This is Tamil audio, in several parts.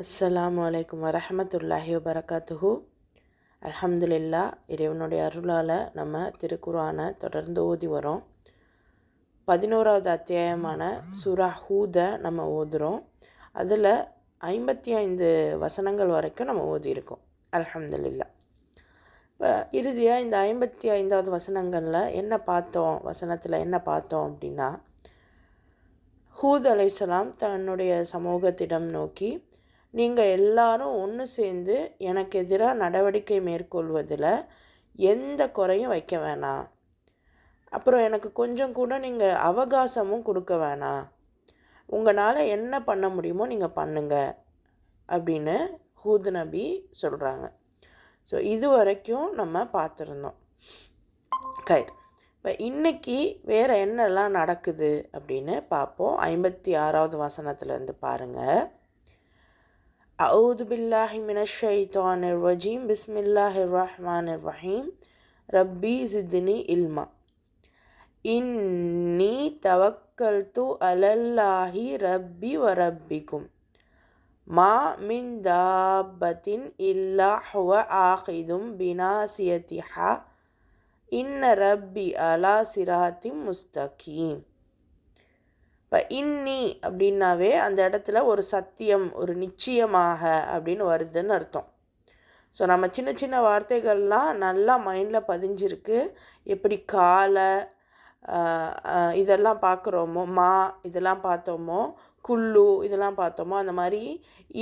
அஸ்ஸலாமு அலைக்கும் வரஹமத்துல்லாஹி வபரகாத்துஹு. அல்ஹம்துலில்லா, இறைவனுடைய அருளால் நம்ம திருக்குர்ஆனை தொடர்ந்து ஓதி வரோம். 11வது அத்தியாயமான சூரா ஹூதை நம்ம ஓதுகிறோம். அதில் 55 வசனங்கள் வரைக்கும் நம்ம ஓதியிருக்கோம். அல்ஹம்துலில்லா. இப்போ இறுதியாக இந்த 55வது வசனங்களில் வசனத்தில் என்ன பார்த்தோம் அப்படின்னா, ஹூத் அலைஹிஸ்ஸலாம் தன்னுடைய சமூகத்திடம் நோக்கி, நீங்கள் எல்லாரும் ஒன்று சேர்ந்து எனக்கு எதிராக நடவடிக்கை மேற்கொள்வதில் எந்த குறையும் வைக்க வேணாம், அப்புறம் எனக்கு கொஞ்சம் கூட நீங்கள் அவகாசமும் கொடுக்க வேணாம், உங்களால் என்ன பண்ண முடியுமோ நீங்கள் பண்ணுங்க அப்படின்னு ஹூத் நபி சொல்கிறாங்க. ஸோ இது வரைக்கும் நம்ம பார்த்துருந்தோம். இப்போ இன்றைக்கி வேறு என்னெல்லாம் நடக்குது அப்படின்னு பார்ப்போம். 56வது வசனத்துலேருந்து பாருங்கள். அஊது பில்லாஹி மினஷ் ஷைத்தானிர் ரஜீம். பிஸ்மில்லாஹிர் ரஹ்மானிர் ரஹீம். ரப்பி ஜித்னி இல்மா. இன்னி தவக்கல்து அலல்லாஹி ரப்பி வ ரப்பிக்கும். மா மின் தாபத்தின் இல்லா ஹுவ ஆகிதும் பினாசியத்திஹா. இன்ன ரப்பி அலா சிராத்திம் முஸ்தகீம். இப்போ இன்னி அப்படின்னாவே அந்த இடத்துல ஒரு சத்தியம், ஒரு நிச்சயமாக அப்படின்னு வருதுன்னு அர்த்தம். ஸோ நம்ம சின்ன சின்ன வார்த்தைகள்லாம் நல்லா மைண்டில் பதிஞ்சிருக்கு. எப்படி கால இதெல்லாம் பார்க்குறோமோ, மா இதெல்லாம் பார்த்தோமோ, குல்லு இதெல்லாம் பார்த்தோமோ, அந்த மாதிரி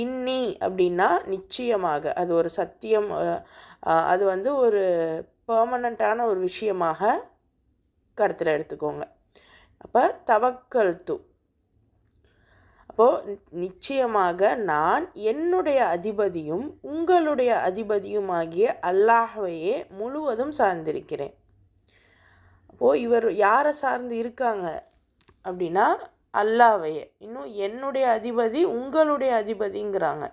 இன்னி அப்படின்னா நிச்சயமாக, அது ஒரு சத்தியம், அது வந்து ஒரு பெர்மனண்ட்டான ஒரு விஷயமாக கருத்தில் எடுத்துக்கோங்க. அப்போ தவக்கல்து, அப்போது நிச்சயமாக நான் என்னுடைய அதிபதியும் உங்களுடைய அதிபதியுமாகிய அல்லாஹ்வையே முழுவதும் சார்ந்திருக்கிறேன். அப்போது இவர் யாரை சார்ந்து இருக்காங்க அப்படின்னா அல்லாஹ்வையே. இன்னும் என்னுடைய அதிபதி உங்களுடைய அதிபதிங்கிறாங்க.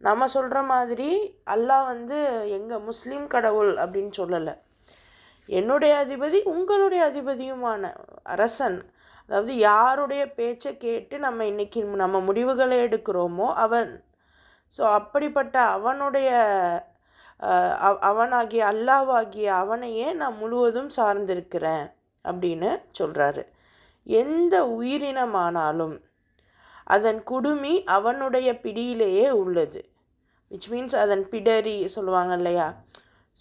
நம்ம சொல்கிற மாதிரி அல்லாஹ் வந்து எங்கள் முஸ்லீம் கடவுள் அப்படின்னு சொல்லலை. என்னுடைய அதிபதி உங்களுடைய அதிபதியுமான அரசன். அதாவது யாருடைய பேச்சை கேட்டு நம்ம இன்றைக்கி நம்ம முடிவுகளை எடுக்கிறோமோ அவன். ஸோ அப்படிப்பட்ட அவனாகிய அல்லாஹ்வாகிய அவனையே நான் முழுவதும் சார்ந்திருக்கிறேன் அப்படின்னு சொல்கிறாரு. எந்த உயிரினமானாலும் அதன் குடுமி அவனுடைய பிடியிலேயே உள்ளது. விச் மீன்ஸ் அதன் பிடரி சொல்லுவாங்க இல்லையா.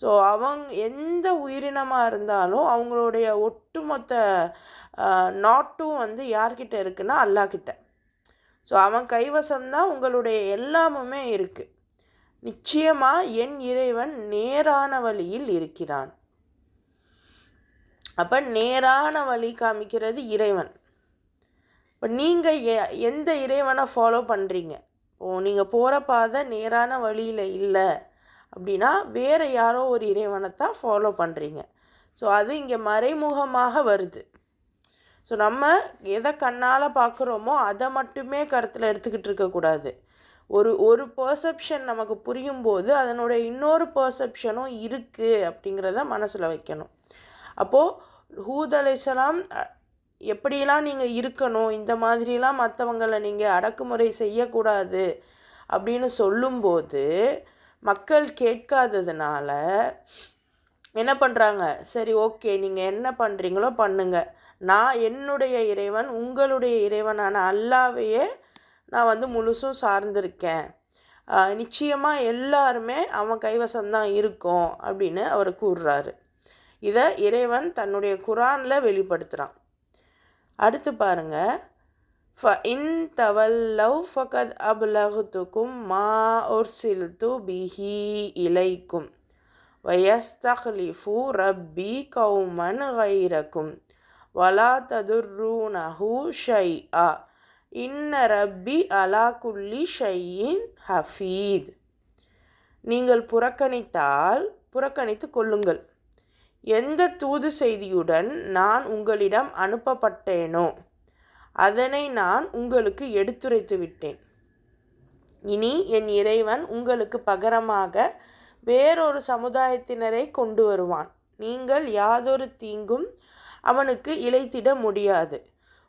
ஸோ எந்த உயிரினமாக இருந்தாலும் அவங்களுடைய ஒட்டுமொத்த நாட்டும் வந்து யார்கிட்ட இருக்குன்னா அல்லாஹ்கிட்ட. ஸோ அவன் கைவசம்தான் உங்களுடைய எல்லாமுமே இருக்குது. நிச்சயமாக என் இறைவன் நேரான வழியில் இருக்கிறான். அப்போ நேரான வழி காமிக்கிறது இறைவன். இப்போ நீங்கள் எந்த இறைவனை ஃபாலோ பண்ணுறீங்க? நீங்கள் போகிற பாதை நேரான வழியில் இல்லை அப்படின்னா வேறு யாரோ ஒரு இறைவனை தான் ஃபாலோ பண்ணுறீங்க. ஸோ அது இங்கே மறைமுகமாக வருது. ஸோ நம்ம எதை கண்ணால் பார்க்குறோமோ அதை மட்டுமே கருத்தில் எடுத்துக்கிட்டு இருக்கக்கூடாது. ஒரு பர்செப்ஷன் நமக்கு புரியும் போது அதனுடைய இன்னொரு பர்செப்ஷனும் இருக்குது அப்படிங்கிறத மனசில் வைக்கணும். அப்போது ஹூத் அலைஹிஸ்ஸலாம் எப்படிலாம் நீங்கள் இருக்கணும், இந்த மாதிரிலாம் மற்றவங்களை நீங்கள் அடக்குமுறை செய்யக்கூடாது அப்படின்னு சொல்லும்போது மக்கள் கேட்காததுனால என்ன பண்ணுறாங்க, சரி ஓகே நீங்கள் என்ன பண்ணுறீங்களோ பண்ணுங்கள், நான் என்னுடைய இறைவன் உங்களுடைய இறைவனான அல்லாஹ்வையே நான் வந்து முழுசும் சார்ந்திருக்கேன், நிச்சயமாக எல்லாருமே அவன் கைவசம்தான் இருக்கும் அப்படின்னு அவர் கூறுறாரு. இதை இறைவன் தன்னுடைய குர்ஆனில் வெளிப்படுத்துகிறான். அடுத்து பாருங்கள். ஃபஇன் தவல்லவ் ஃபகத் அப்லக்துக்கும் மா உர்சில்து பிஹி இலைக்கும் வயஸ்தக்லிஃபு ரப்பி கௌமன் கைரக்கும் வலா ததுர்ரூனஹு ஷைஆ இன்ன ரப்பி அலா குல்லி ஷையின் ஹஃபீத். நீங்கள் புறக்கணித்து கொள்ளுங்கள் எந்த தூது செய்தியுடன் நான் உங்களிடம் அனுப்பப்பட்டேனோ அதனை நான் உங்களுக்கு எடுத்துரைத்து விட்டேன். இனி என் இறைவன் உங்களுக்கு பகரமாக வேறொரு சமுதாயத்தினரை கொண்டு வருவான். நீங்கள் யாதொரு தீங்கும் அவனுக்கு இழைத்திட முடியாது.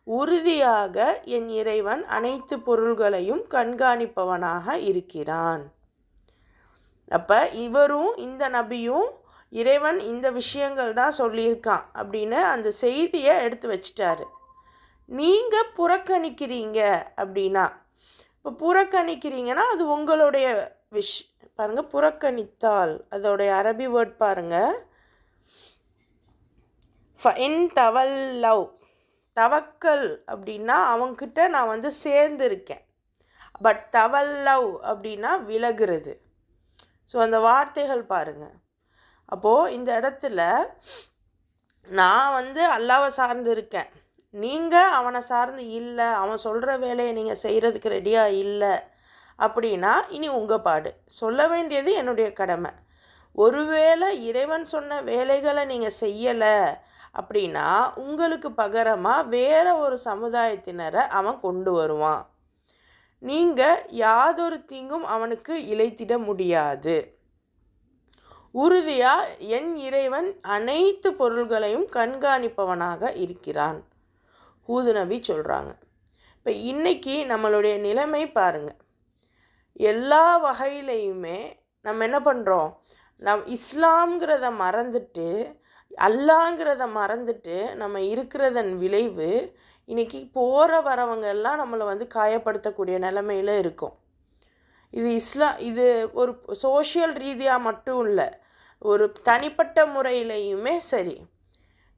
உறுதியாக என் இறைவன் அனைத்து பொருள்களையும் கண்காணிப்பவனாக இருக்கிறான். அப்போ இவரும் இந்த நபியும் இறைவன் இந்த விஷயங்கள் தான் சொல்லியிருக்கான் அப்படின்னு அந்த செய்தியை எடுத்து வச்சிட்டாரு. நீங்கள் புறக்கணிக்கிறீங்க அப்படின்னா, இப்போ புறக்கணிக்கிறீங்கன்னா அது உங்களுடைய பாருங்கள், புறக்கணித்தால் அதோடைய அரபி வேர்ட் பாருங்கள், ஃபஇன் தவல்லவ். தவக்கல் அப்படின்னா அவங்கக்கிட்ட நான் சேர்ந்துருக்கேன். பட் தவல்லவ் அப்படின்னா விலகுறது. ஸோ அந்த வார்த்தைகள் பாருங்கள். அப்போது இந்த இடத்துல நான் அல்லாவை சார்ந்து இருக்கேன், நீங்கள் அவனை சார்ந்து இல்லை, அவன் சொல்கிற வேலையை நீங்கள் செய்கிறதுக்கு ரெடியாக இல்லை அப்படின்னா இனி உங்கள் பாடு. சொல்ல வேண்டியது என்னுடைய கடமை. ஒருவேளை இறைவன் சொன்ன வேலைகளை நீங்கள் செய்யலை அப்படின்னா உங்களுக்கு பகரமாக வேற ஒரு சமுதாயத்தினரை அவன் கொண்டு வருவான். நீங்கள் யாதொரு தீங்கும் அவனுக்கு இழைத்திட முடியாது. உறுதியாக என் இறைவன் அனைத்து பொருள்களையும் கண்காணிப்பவனாக இருக்கிறான். ஹூது நபி சொல்கிறாங்க. இப்போ இன்றைக்கி நம்மளுடைய நிலைமை பாருங்கள், எல்லா வகையிலையுமே நம்ம என்ன பண்ணுறோம், இஸ்லாம்ங்கிறத மறந்துட்டு அல்லாங்கிறத மறந்துட்டு நம்ம இருக்கிறதன் விளைவு இன்றைக்கி போகிற வரவங்க எல்லாம் நம்மளை காயப்படுத்தக்கூடிய நிலைமையில் இருக்கும். இது ஒரு சோஷியல் ரீதியாக மட்டும் இல்லை, ஒரு தனிப்பட்ட முறையிலையுமே சரி.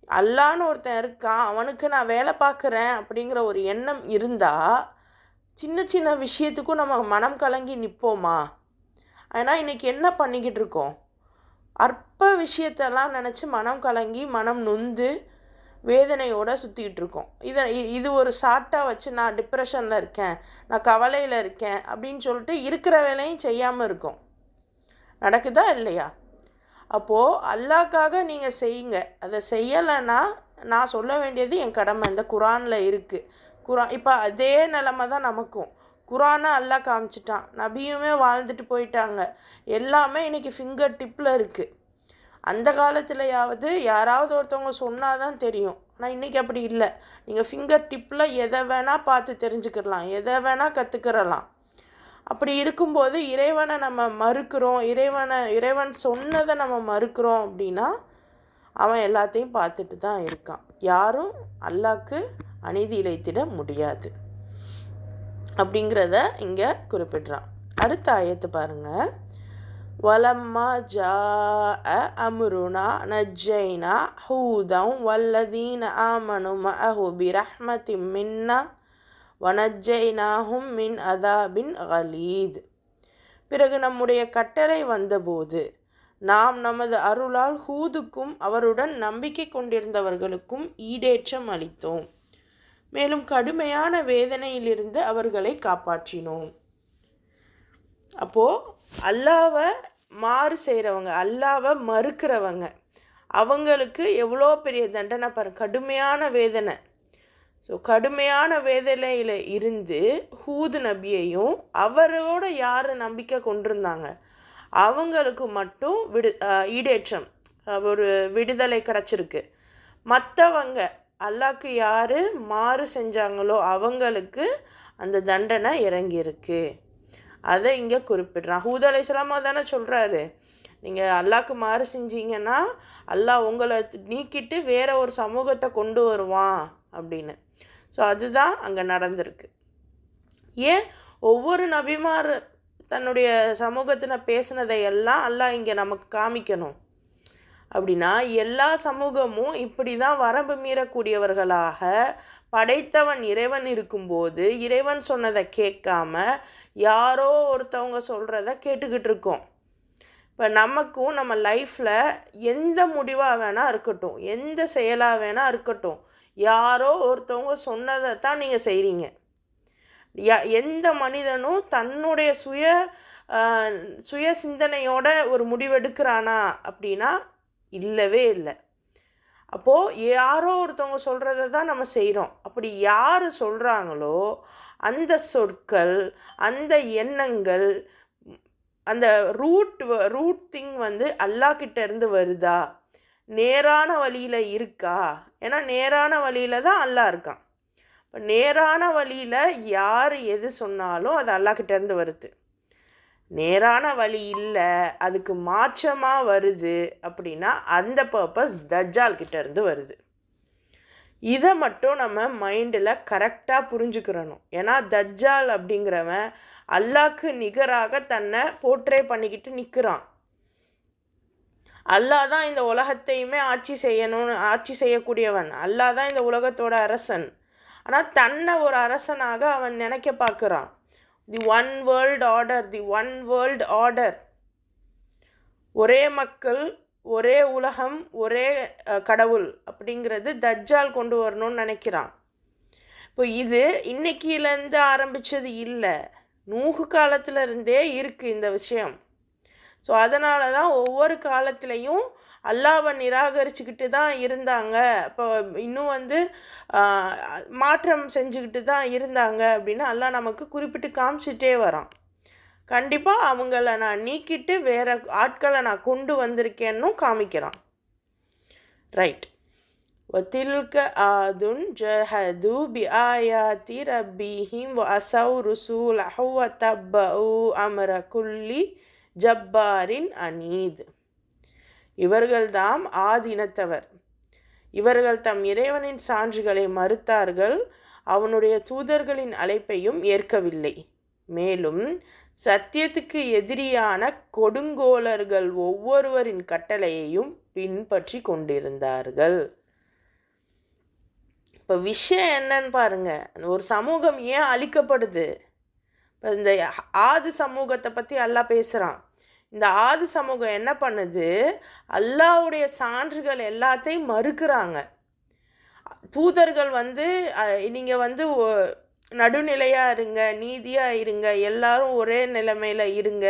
அல்லான்னு ஒருத்தன் இருக்கான், அவனுக்கு நான் வேலை பார்க்குறேன் அப்படிங்கிற ஒரு எண்ணம் இருந்தால் சின்ன சின்ன விஷயத்துக்கும் நம்ம மனம் கலங்கி நிற்போமா? ஆனால் இன்றைக்கி என்ன பண்ணிக்கிட்டு இருக்கோம், அற்ப விஷயத்தெல்லாம் நினச்சி மனம் கலங்கி மனம் நொந்து வேதனையோடு சுற்றிக்கிட்டு இருக்கோம். இது ஒரு ஷார்ட்டாக வச்சு நான் டிப்ரெஷனில் இருக்கேன், நான் கவலையில் இருக்கேன் அப்படின்னு சொல்லிட்டு இருக்கிற வேலையும் செய்யாமல் இருக்கோம். நடக்குதா இல்லையா? அப்போது அல்லாஹ்க்காக நீங்கள் செய்யுங்க. அதை செய்யலைன்னா நான் சொல்ல வேண்டியது என் கடமை. இந்த குரானில் இருக்குது. இப்போ அதே நிலமை தான் நமக்கும். குரானை அல்லாஹ் காமிச்சிட்டான், நபியுமே வாழ்ந்துட்டு போயிட்டாங்க, எல்லாமே இன்றைக்கி ஃபிங்கர் டிப்பில் இருக்குது. அந்த காலத்துலையாவது யாராவது ஒருத்தவங்க சொன்னால் தான் தெரியும். ஆனால் இன்றைக்கி அப்படி இல்லை. நீங்கள் ஃபிங்கர் டிப்பில் எதை வேணால் பார்த்து தெரிஞ்சுக்கிடலாம், எதை வேணால் கற்றுக்கிறலாம். அப்படி இருக்கும்போது இறைவனை நம்ம மறுக்கிறோம், இறைவன் சொன்னதை நம்ம மறுக்கிறோம் அப்படின்னா அவன் எல்லாத்தையும் பார்த்துட்டு தான் இருக்கான். யாரும் அல்லாஹ்க்கு அநீதி இழைத்திட முடியாது அப்படிங்கிறத இங்கே குறிப்பிட்றான். அடுத்த ஆயத்து பாருங்கள். வலம்மா ஜாஅ அம்ருனா நஜ்ஜைனா ஹூதம் வல்லதீன ஆமனு மஅஹு பிரஹ்மத்தின் மின்னா வனஜ்ஜைனாஹும் மின் அதாபின் கலீத். பிறகு நம்முடைய கட்டளை வந்தபோது நாம் நமது அருளால் ஹூதுக்கும் அவருடன் நம்பிக்கை கொண்டிருந்தவர்களுக்கும் ஈடேற்றம் அளித்தோம், மேலும் கடுமையான வேதனையிலிருந்து அவர்களை காப்பாற்றினோம். அப்போது அல்லாவை மாறு செய்கிறவங்க, அல்லாவை மறுக்கிறவங்க, அவங்களுக்கு எவ்வளோ பெரிய தண்டனை பாருங்க, கடுமையான வேதனை. ஸோ கடுமையான வேதனையில் இருந்து ஹூது நபியையும் அவரோட யார் நம்பிக்கை கொண்டிருந்தாங்க அவங்களுக்கு மட்டும் ஈடேற்றம், ஒரு விடுதலை கிடச்சிருக்கு. மற்றவங்க அல்லாஹ்க்கு யார் மாறு செஞ்சாங்களோ அவங்களுக்கு அந்த தண்டனை இறங்கியிருக்கு. அதை இங்கே குறிப்பிட்றான். ஹூத் அலைஹிஸ்ஸலாமா தானே சொல்கிறாரு, நீங்கள் அல்லாஹ்க்கு மாறு செஞ்சீங்கன்னா அல்லாஹ் உங்களை நீக்கிட்டு வேற ஒரு சமூகத்தை கொண்டு வருவான் அப்படின்னு. ஸோ அதுதான் அங்கே நடந்திருக்கு. ஏன் ஒவ்வொரு நபிமார் தன்னுடைய சமூகத்தின பேசினதையெல்லாம் அல்லாஹ் இங்கே நமக்கு காமிக்கணும் அப்படின்னா, எல்லா சமூகமும் இப்படி தான் வரம்பு மீறக்கூடியவர்களாக படைத்தவன் இறைவன் இருக்கும்போது இறைவன் சொன்னதை கேட்காம யாரோ ஒருத்தவங்க சொல்கிறத கேட்டுக்கிட்டு இருக்கோம். இப்போ நமக்கும் நம்ம லைஃப்பில் எந்த முடிவாக வேணால் இருக்கட்டும், எந்த செயலாக வேணால் இருக்கட்டும், யாரோ ஒருத்தவங்க சொன்னதை தான் நீங்கள் செய்கிறீங்க. எந்த மனிதனும் தன்னுடைய சுய சிந்தனையோட ஒரு முடிவெடுக்கிறானா அப்படின்னா இல்லவே இல்லை. அப்போது யாரோ ஒருத்தவங்க சொல்கிறத தான் நம்ம செய்கிறோம். அப்படி யார் சொல்கிறாங்களோ அந்த சொற்கள், அந்த எண்ணங்கள், அந்த ரூட் திங் அல்லாஹ்கிட்ட இருந்து வருதா, நேரான வழியில் இருக்கா? ஏன்னா நேரான வழியில் தான் அல்லாஹ் இருக்கான். நேரான வழியில் யார் எது சொன்னாலும் அது அல்லாஹ்கிட்டேருந்து வருது. நேரான வழி இல்லை, அதுக்கு மாற்றமாக வருது அப்படின்னா அந்த பர்பஸ் தஜ்ஜால் கிட்டேருந்து வருது. இதை மட்டும் நம்ம மைண்டில் கரெக்டாக புரிஞ்சுக்கிறணும். ஏன்னா தஜ்ஜால் அப்படிங்கிறவன் அல்லாஹ்க்கு நிகராக தன்னை போர்ட்ரே பண்ணிக்கிட்டு நிற்கிறான். அல்லாஹ் தான் இந்த உலகத்தையுமே ஆட்சி செய்யக்கூடியவன். அல்லாஹ் தான் இந்த உலகத்தோட அரசன். ஆனால் தன்னை ஒரு அரசனாக அவன் நினைக்க பார்க்குறான். தி ஒன் வேர்ல்ட் ஆர்டர், ஒரே மக்கள், ஒரே உலகம், ஒரே கடவுள் அப்படிங்கிறது தஜ்ஜால் கொண்டு வரணும்னு நினைக்கிறான். இப்போ இது இன்னைக்கிலேருந்து ஆரம்பித்தது இல்லை, நூஹு காலத்தில் இருந்தே இருக்குது இந்த விஷயம். ஸோ அதனால தான் ஒவ்வொரு காலத்துலேயும் அல்லாஹ்வை நிராகரிச்சுக்கிட்டு தான் இருந்தாங்க. இப்போ இன்னும் மாற்றம் செஞ்சுக்கிட்டு தான் இருந்தாங்க அப்படின்னு அல்லாஹ் நமக்கு குறிப்பிட்டு காமிச்சிட்டே வரான். கண்டிப்பாக அவங்கள நான் நீக்கிட்டு வேறு ஆட்களை நான் கொண்டு வந்திருக்கேன்னு காமிக்கிறான். ரைட். வதில்க ஆதுன் ஜஹது பி ஆயாத்தி ரப்பிஹிம் வ அஸவ் ருசூலஹு வ தப்பஉ அம்ர குல்லி ஜப்பாரின் அனீத். இவர்கள்தாம் ஆதினத்தவர். இவர்கள் தம் இறைவனின் சான்றுகளை மறுத்தார்கள், அவனுடைய தூதர்களின் அழைப்பையும் ஏற்கவில்லை. மேலும் சத்தியத்துக்கு எதிரியான கொடுங்கோலர்கள் ஒவ்வொருவரின் கட்டளையையும் பின்பற்றி கொண்டிருந்தார்கள். இப்போ விஷயம் என்னன்னு பாருங்க, ஒரு சமூகம் ஏன் அழிக்கப்படுது? இப்போ இந்த ஆது சமூகத்தை பற்றி அல்லாஹ் பேசுகிறான். இந்த ஆது சமூகம் என்ன பண்ணுது? அல்லாஹ்வுடைய சான்றுகள் எல்லாத்தையும் மறுக்கிறாங்க. தூதர்கள் நீங்கள் நடுநிலையாக இருங்க, நீதியாக இருங்க, எல்லாரும் ஒரே நிலைமையில் இருங்க,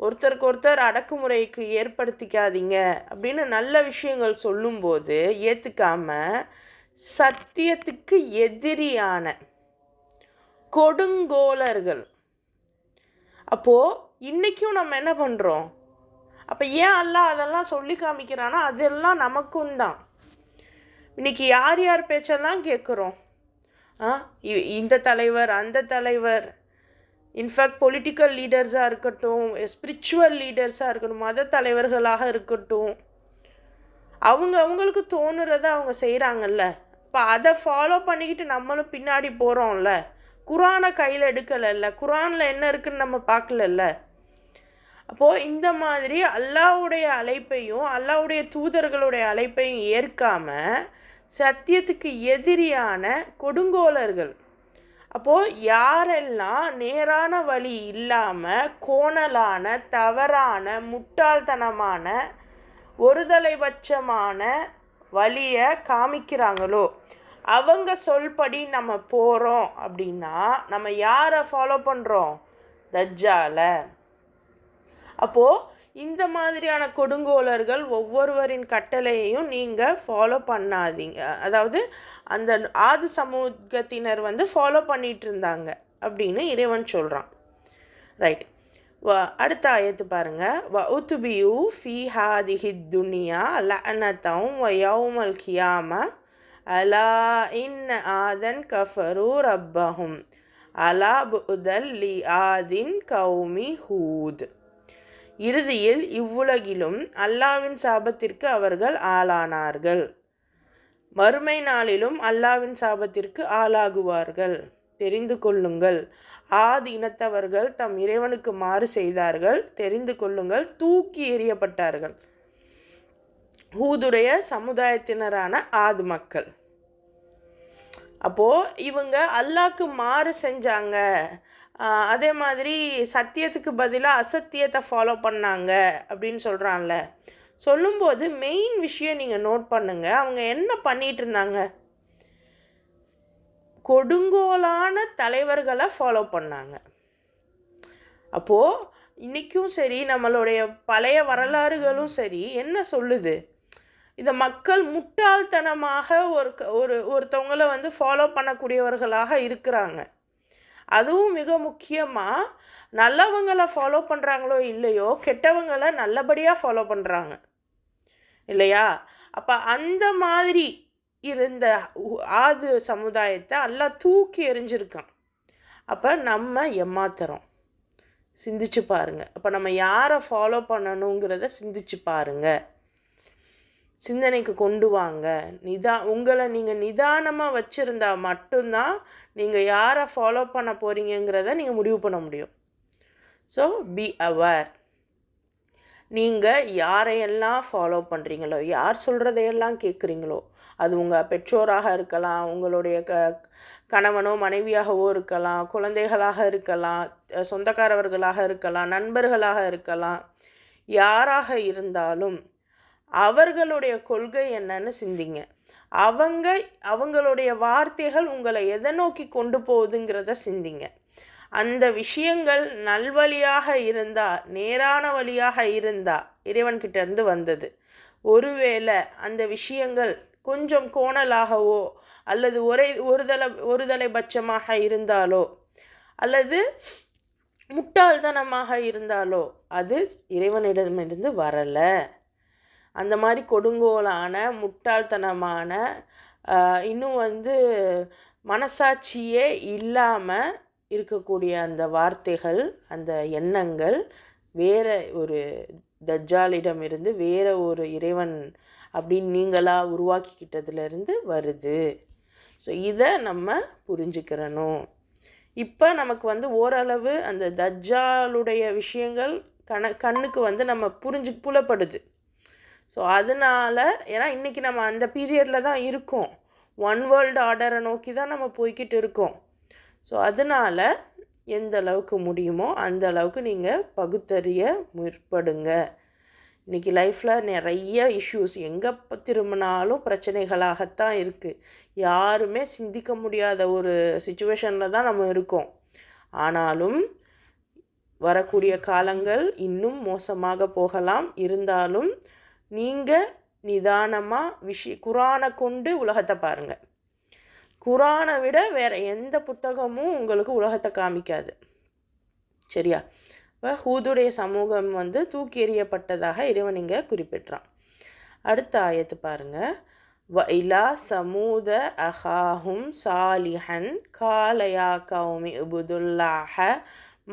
ஒருத்தருக்கு ஒருத்தர் அடக்குமுறைக்கு ஏற்படுத்திக்காதீங்க அப்படின்னு நல்ல விஷயங்கள் சொல்லும்போது ஏற்றுக்காமல் சத்தியத்துக்கு எதிரியான கொடுங்கோலர்கள். அப்போது இன்றைக்கும் நம்ம என்ன பண்ணுறோம்? அப்போ ஏன் அல்லாஹ் அதெல்லாம் சொல்லி காமிக்கிறான்னா அதெல்லாம் நமக்கும் தான். இன்றைக்கி யார் யார் பேச்செல்லாம் கேட்குறோம்? இந்த தலைவர், அந்த தலைவர், இன்ஃபேக்ட் பொலிட்டிக்கல் லீடர்ஸாக இருக்கட்டும், ஸ்பிரிச்சுவல் லீடர்ஸாக இருக்கட்டும், மத தலைவர்களாக இருக்கட்டும், அவங்களுக்கு தோணுறத அவங்க செய்கிறாங்கல்ல. இப்போ அதை ஃபாலோ பண்ணிக்கிட்டு நம்மளும் பின்னாடி போகிறோம்ல. குரானை கையில் எடுக்கலைல்ல, குரானில் என்ன இருக்குதுன்னு நம்ம பார்க்கலல்ல. அப்போது இந்த மாதிரி அல்லாஹ்வுடைய அழைப்பையும் அல்லாஹ்வுடைய தூதர்களுடைய அழைப்பையும் ஏற்காமல் சத்தியத்துக்கு எதிரியான கொடுங்கோலர்கள். அப்போது யாரெல்லாம் நேரான வழி இல்லாமல் கோணலான, தவறான, முட்டாள்தனமான, ஒருதலைபட்சமான வழியை காமிக்கிறாங்களோ அவங்க சொல்படி நம்ம போகிறோம் அப்படின்னா நம்ம யாரை ஃபாலோ பண்ணுறோம்? தஜ்ஜாலை. அப்போது இந்த மாதிரியான கொடுங்கோலர்கள் ஒவ்வொருவரின் கட்டளையையும் நீங்கள் ஃபாலோ பண்ணாதீங்க. அதாவது அந்த ஆது சமூகத்தினர் ஃபாலோ பண்ணிகிட்டு இருந்தாங்க அப்படின்னு இறைவன் சொல்கிறான். ரைட். அடுத்த ஆயத்து பாருங்கள். வ உத்பியூ ஃபி ஹாதிஹி துனியா லஅனதம் வ யௌமல் கியாமா அலா இன் ஆதன் கஃபரு ரப்பஹும் அலா புதல் லி ஆதின் கௌமி ஹூத். இறுதியில் இவ்வுலகிலும் அல்லாவின் சாபத்திற்கு அவர்கள் ஆளானார்கள், மறுமை நாளிலும் அல்லாவின் சாபத்திற்கு ஆளாகுவார்கள். தெரிந்து கொள்ளுங்கள், ஆதி இனத்தவர்கள் தம் இறைவனுக்கு மாறு செய்தார்கள். தெரிந்து கொள்ளுங்கள், தூக்கி எறியப்பட்டார்கள். ஹூதுடைய சமுதாயத்தினரான ஆது மக்கள். அப்போது இவங்க அல்லாஹ்க்கு மாறு செஞ்சாங்க, அதே மாதிரி சத்தியத்துக்கு பதிலாக அசத்தியத்தை ஃபாலோ பண்ணாங்க அப்படின்னு சொல்கிறான்ல. சொல்லும்போது மெயின் விஷயம் நீங்கள் நோட் பண்ணுங்கள், அவங்க என்ன பண்ணிகிட்டு இருந்தாங்க? கொடுங்கோலான தலைவர்களை ஃபாலோ பண்ணாங்க. அப்போது இன்றைக்கும் சரி, நம்மளுடைய பழைய வரலாறுகளும் சரி என்ன சொல்லுது? இந்த மக்கள் முட்டாள்தனமாக ஒருத்தவங்களை ஃபாலோ பண்ணக்கூடியவர்களாக இருக்கிறாங்க. அதுவும் மிக முக்கியமாக நல்லவங்களை ஃபாலோ பண்ணுறாங்களோ இல்லையோ, கெட்டவங்களை நல்லபடியாக ஃபாலோ பண்ணுறாங்க இல்லையா? அப்போ அந்த மாதிரி இருந்த ஆது சமுதாயத்தை அல்லாஹ் தூக்கி எறிஞ்சிருக்கான். அப்போ நம்ம ஏமாத்துறோம். சிந்திச்சு பாருங்கள். அப்போ நம்ம யாரை ஃபாலோ பண்ணணுங்கிறத சிந்திச்சு பாருங்கள். சிந்தனைக்கு கொண்டு வாங்க. உங்களை நீங்கள் நிதானமாக வச்சுருந்தா மட்டும்தான் நீங்கள் யாரை ஃபாலோ பண்ண போகிறீங்கிறத நீங்கள் முடிவு பண்ண முடியும். So be aware. நீங்கள் யாரையெல்லாம் ஃபாலோ பண்ணுறீங்களோ, யார் சொல்கிறதையெல்லாம் கேட்குறீங்களோ, அது உங்கள் பெற்றோராக இருக்கலாம், உங்களுடைய கணவனோ மனைவியாகவோ இருக்கலாம், குழந்தைகளாக இருக்கலாம், சொந்தக்காரவர்களாக இருக்கலாம், நண்பர்களாக இருக்கலாம், யாராக இருந்தாலும் அவர்களுடைய கொள்கை என்னன்னு சிந்திங்க. அவங்களுடைய வார்த்தைகள் உங்களை எதை நோக்கி கொண்டு போகுதுங்கிறத சிந்திங்க. அந்த விஷயங்கள் நல்வழியாக இருந்தால், நேரான வழியாக இருந்தால் இறைவன்கிட்ட இருந்து வந்தது. ஒருவேளை அந்த விஷயங்கள் கொஞ்சம் கோணலாகவோ அல்லது ஒருதலை பட்சமாக இருந்தாலோ அல்லது முட்டாள்தனமாக இருந்தாலோ அது இறைவனிடமிருந்து வரலை. அந்த மாதிரி கொடுங்கோலான முட்டாள்தனமான இன்னும் மனசாட்சியே இல்லாமல் இருக்கக்கூடிய அந்த வார்த்தைகள், அந்த எண்ணங்கள் வேறு ஒரு தஜ்ஜாலிடமிருந்து வேறு ஒரு இறைவன் அப்படின்னு நீங்களாக உருவாக்கிக்கிட்டதுலேருந்து வருது. ஸோ இதை நம்ம புரிஞ்சுக்கிறணும். இப்போ நமக்கு ஓரளவு அந்த தஜ்ஜாலுடைய விஷயங்கள் கண்ணுக்கு நம்ம புலப்படுது. ஸோ அதனால் ஏன்னா இன்றைக்கி நம்ம அந்த பீரியடில் தான் இருக்கோம். ஒன் வேர்ல்டு ஆர்டரை நோக்கி தான் நம்ம போய்கிட்டு இருக்கோம். ஸோ அதனால் எந்த அளவுக்கு முடியுமோ அந்த அளவுக்கு நீங்கள் பகுத்தறிய முற்படுங்க. இன்றைக்கி லைஃப்பில் நிறைய இஷ்யூஸ், எங்கே திரும்பினாலும் பிரச்சனைகளாகத்தான் இருக்குது. யாருமே சிந்திக்க முடியாத ஒரு சிச்சுவேஷனில் தான் நம்ம இருக்கோம். ஆனாலும் வரக்கூடிய காலங்கள் இன்னும் மோசமாக போகலாம். இருந்தாலும் நீங்கள் நிதானமாக குரானை கொண்டு உலகத்தை பாருங்கள். குரானை விட வேறு எந்த புத்தகமும் உங்களுக்கு உலகத்தை காமிக்காது. சரியா? இப்போ ஹூதுடைய சமூகம் தூக்கி எறியப்பட்டதாக இறைவன் இங்கே குறிப்பிட்றான். அடுத்த ஆயத்து பாருங்கள். வஇலா சமூத அஹாஹும் சாலிஹன் காலயா கௌமி உபுதுல்லாஹ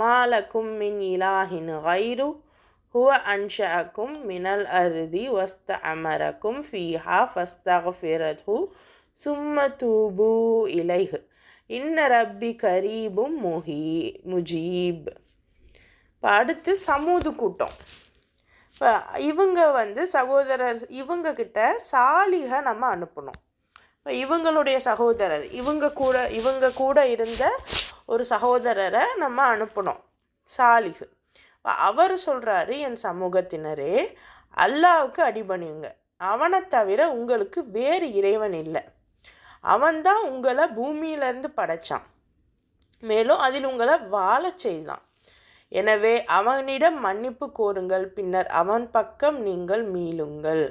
மாலக்கும் மின் இலாஹின் கைரு ஹுவ அன்ஷஅக்கும் மினல் அர்தி வஸ்தஅமரக்கும் ஃபீஹா ஃபஸ்தக்ஃபிரஹு சும்ம தூபு இலைஹ் இன்ன ரப்பி கரீபும் முஜீப். இப்போ அடுத்து சமூது கூட்டம். இப்போ இவங்க சகோதரர், இவங்கக்கிட்ட சாலிகை நம்ம அனுப்பணும். இப்போ இவங்களுடைய சகோதரர், இவங்க கூட இருந்த ஒரு சகோதரரை நம்ம அனுப்பணும், சாலிகு. அவர் சொல்கிறாரு, என் சமூகத்தினரே, அல்லாவுக்கு அடிபணியுங்க. அவனை தவிர உங்களுக்கு வேறு இறைவன் இல்லை. அவன்தான் உங்களை பூமியிலேருந்து படைத்தான், மேலும் அதில் உங்களை வாழ செய்தான். எனவே அவனிடம் மன்னிப்பு கோருங்கள், பின்னர் அவன் பக்கம் நீங்கள் மீளுங்கள்.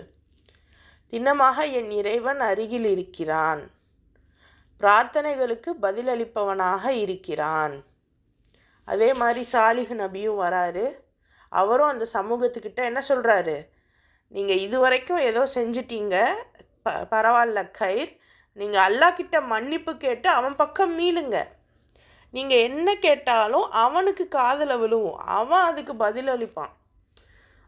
திண்ணமாக என் இறைவன் அருகில் இருக்கிறான், பிரார்த்தனைகளுக்கு பதிலளிப்பவனாக இருக்கிறான். அதே மாதிரி சாலிஹ் நபியும் வராரு. அவரும் அந்த சமூகத்துக்கிட்ட என்ன சொல்கிறாரு, நீங்கள் இதுவரைக்கும் ஏதோ செஞ்சிட்டீங்க, பரவாயில்ல கயிர், நீங்கள் அல்லாஹ்கிட்ட மன்னிப்பு கேட்டு அவன் பக்கம் மீளுங்க. நீங்கள் என்ன கேட்டாலும் அவனுக்கு காதில் விழுவும், அவன் அதுக்கு பதிலளிப்பான்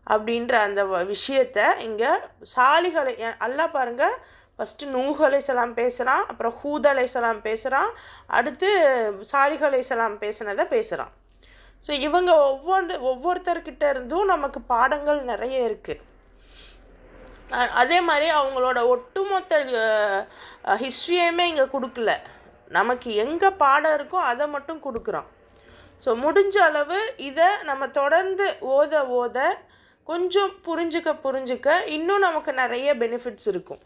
அப்படின்ற அந்த விஷயத்தை இங்கே சாலிகளை அல்லாஹ் பாருங்கள். ஃபஸ்ட்டு நூஹ் அலைஹிஸ்ஸலாம் பேசுகிறான், அப்புறம் ஹூத் அலைஹிஸ்ஸலாம் பேசுகிறான், அடுத்து சாலிஹ் அலைஹிஸ்ஸலாம் பேசுனதை பேசுகிறான். ஸோ இவங்க ஒவ்வொருத்தர்கிட்ட இருந்தும் நமக்கு பாடங்கள் நிறைய இருக்குது. அதே மாதிரி அவங்களோட ஒட்டுமொத்த ஹிஸ்ட்ரியையுமே இங்கே கொடுக்கல, நமக்கு எங்கே பாடம் இருக்கோ அதை மட்டும் கொடுக்குறான். ஸோ முடிஞ்ச அளவு இதை நம்ம தொடர்ந்து ஓத கொஞ்சம் புரிஞ்சுக்க இன்னும் நமக்கு நிறைய பெனிஃபிட்ஸ் இருக்கும்.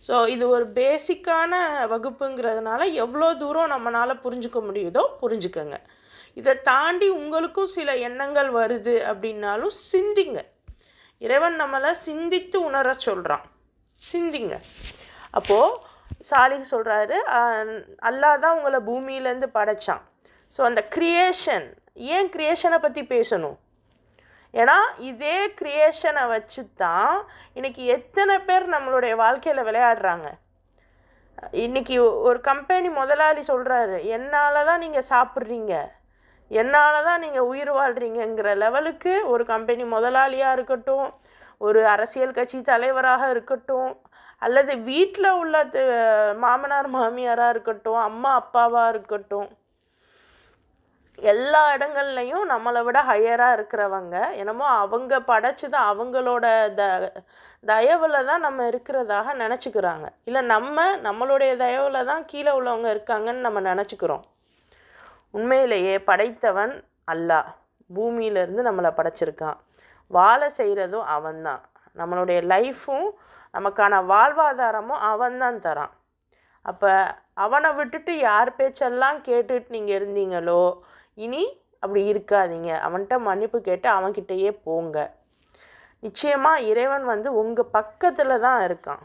ஸோ இது ஒரு பேசிக்கான வகுப்புங்கிறதுனால எவ்வளோ தூரம் நம்மளால் புரிஞ்சுக்க முடியுதோ புரிஞ்சுக்கங்க. இதை தாண்டி உங்களுக்கும் சில எண்ணங்கள் வருது அப்படின்னாலும் சிந்திங்க. இறைவன் நம்மளை சிந்தித்து உணர சொல்கிறான், சிந்திங்க. அப்போது சாலிஹ் சொல்கிறாரு, அல்லாஹ் தான் உங்களை பூமியிலேருந்து படைச்சான். ஸோ அந்த க்ரியேஷன், ஏன் க்ரியேஷனை பற்றி பேசணும்? ஏன்னா இதே க்ரியேஷனை வச்சு தான் இன்றைக்கி எத்தனை பேர் நம்மளுடைய வாழ்க்கையில் விளையாடுறாங்க. இன்றைக்கி ஒரு கம்பெனி முதலாளி சொல்கிறாரு, என்னால் தான் நீங்கள் சாப்பிட்றீங்க, என்னால் தான் நீங்கள் உயிர் வாழ்கிறீங்கிற லெவலுக்கு ஒரு கம்பெனி முதலாளியாக இருக்கட்டும், ஒரு அரசியல் கட்சி தலைவராக இருக்கட்டும், அல்லது வீட்டில் உள்ள மாமனார் மாமியாராக இருக்கட்டும், அம்மா அப்பாவாக இருக்கட்டும், எல்லா இடங்கள்லையும் நம்மளை விட ஹையராக இருக்கிறவங்க என்னமோ அவங்க படைச்சது அவங்களோட தயவில் தான் நம்ம இருக்கிறதாக நினச்சிக்கிறாங்க. இல்லை நம்மளுடைய தயவில் தான் கீழே உள்ளவங்க இருக்காங்கன்னு நம்ம நினச்சிக்கிறோம். உண்மையிலேயே படைத்தவன் அல்லாஹ். பூமியிலேருந்து நம்மளை படைச்சிருக்கான். வாழ செய்கிறதும் அவன்தான். நம்மளுடைய லைஃப்பும் நமக்கான வாழ்வாதாரமும் அவன்தான் தரான். அப்போ அவனை விட்டுட்டு யார் பேச்செல்லாம் கேட்டுட்டு நீங்கள் இருந்தீங்களோ, இனி அப்படி இருக்காதீங்க. அவன்கிட்ட மன்னிப்பு கேட்டு அவன்கிட்டயே போங்க. நிச்சயமாக இறைவன் உங்கள் பக்கத்தில் தான் இருக்கான்.